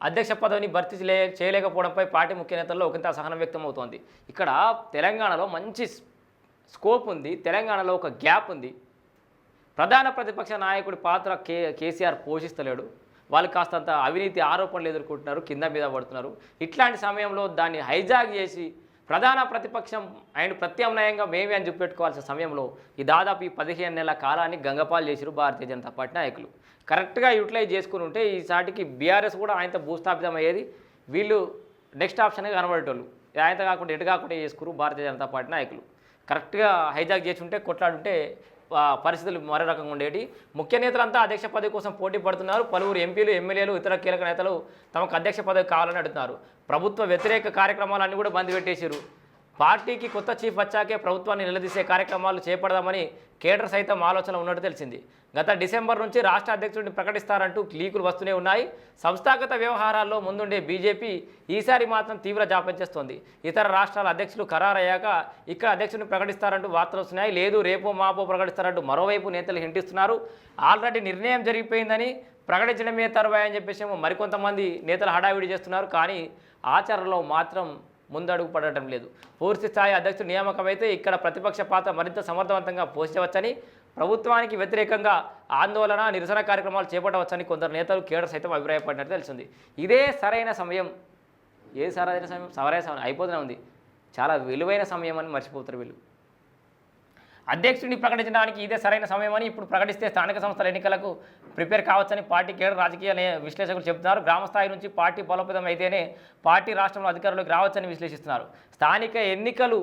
అధ్యక్ష పదవిని భర్తీ చేయలేకపోవడంపై పార్టీ ముఖ్య నేతల్లో ఒకంత అసహనం వ్యక్తం అవుతోంది. ఇక్కడ తెలంగాణలో మంచి స్కోప్ ఉంది, తెలంగాణలో ఒక గ్యాప్ ఉంది. ప్రధాన ప్రతిపక్ష నాయకుడి పాత్ర కేసీఆర్ పోషిస్తలేడు. వాళ్ళు కాస్తంత అవినీతి ఆరోపణలు ఎదుర్కొంటున్నారు, కింద మీద పడుతున్నారు. ఇట్లాంటి సమయంలో దాన్ని హైజాక్ చేసి ప్రధాన ప్రతిపక్షం ఆయన ప్రత్యామ్నాయంగా మేమే అని చూపెట్టుకోవాల్సిన సమయంలో దాదాపు ఈ 15 నెలల కాలాన్ని గంగపాలు చేసిరు భారతీయ జనతా పార్టీ నాయకులు. కరెక్ట్గా యూటిలైజ్ చేసుకుని ఉంటే ఈసారికి బీఆర్ఎస్ కూడా ఆయనతో భూస్థాపితం అయ్యేది. వీళ్ళు నెక్స్ట్ ఆప్షన్గా కనబడేటోళ్ళు. ఆయనతో కాకుండా ఎటు కాకుండా చేసుకురు భారతీయ జనతా పార్టీ నాయకులు. కరెక్ట్గా హైజాక్ చేసి ఉంటే, కొట్లాడుంటే పరిస్థితులు మరో రకంగా ఉండేవి. ముఖ్య నేతలంతా అధ్యక్ష పదవి కోసం పోటీ పడుతున్నారు. పలువురు ఎంపీలు, ఎమ్మెల్యేలు, ఇతర కీలక నేతలు తమకు అధ్యక్ష పదవి కావాలని అడుగుతున్నారు. ప్రభుత్వ వ్యతిరేక కార్యక్రమాలన్నీ కూడా బంద్ పెట్టేశారు. పార్టీకి కొత్త చీఫ్ వచ్చాకే ప్రభుత్వాన్ని నిలదీసే కార్యక్రమాలు చేపడదామని కేడర్ సైతం ఆలోచన ఉన్నట్టు తెలిసింది. గత డిసెంబర్ నుంచి రాష్ట్ర అధ్యక్షుడిని ప్రకటిస్తారంటూ లీకులు వస్తూనే ఉన్నాయి. సంస్థాగత వ్యవహారాల్లో ముందుండే బీజేపీ ఈసారి మాత్రం తీవ్ర జాప్యం చేస్తోంది. ఇతర రాష్ట్రాల అధ్యక్షులు ఖరారయ్యాక ఇక్కడ అధ్యక్షుడిని ప్రకటిస్తారంటూ వార్తలు వస్తున్నాయి. లేదు రేపో మాపో ప్రకటిస్తారంటూ మరోవైపు నేతలు హింటిస్తున్నారు. ఆల్రెడీ నిర్ణయం జరిగిపోయిందని, ప్రకటించడమే తరువాయి అని చెప్పేసి మరికొంతమంది నేతలు హడావిడి చేస్తున్నారు. కానీ ఆచరణలో మాత్రం ముందడుగు పడటం లేదు. పూర్తి స్థాయి అధ్యక్షుడు నియామకం అయితే ఇక్కడ ప్రతిపక్ష పాత్ర మరింత సమర్థవంతంగా పోషించవచ్చని, ప్రభుత్వానికి వ్యతిరేకంగా ఆందోళన, నిరసన కార్యక్రమాలు చేపట్టవచ్చని కొందరు నేతలు, కేడర్ సైతం అభిప్రాయపడినట్టు తెలిసింది. ఇదే సరైన సమయం. సరైన సమయం అయిపోతూనే ఉంది. చాలా విలువైన సమయం అని మర్చిపోతారు వీళ్ళు. అధ్యక్షుడిని ప్రకటించడానికి ఇదే సరైన సమయమని, ఇప్పుడు ప్రకటిస్తే స్థానిక సంస్థల ఎన్నికలకు ప్రిపేర్ కావచ్చని పార్టీ కేడర్ రాజకీయ విశ్లేషకులు చెబుతున్నారు. గ్రామస్థాయి నుంచి పార్టీ బలోపేతం అయితేనే పార్టీ రాష్ట్రంలో అధికారంలోకి రావచ్చని విశ్లేషిస్తున్నారు. స్థానిక ఎన్నికలు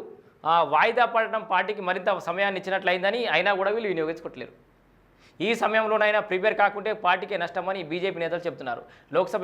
వాయిదా పడడం పార్టీకి మరింత సమయాన్ని ఇచ్చినట్లయిందని, అయినా కూడా వీళ్ళు వినియోగించుకోవట్లేరు. ఈ సమయంలోనైనా ప్రిపేర్ కాకుంటే పార్టీకే నష్టమని బీజేపీ నేతలు చెబుతున్నారు. లోక్సభ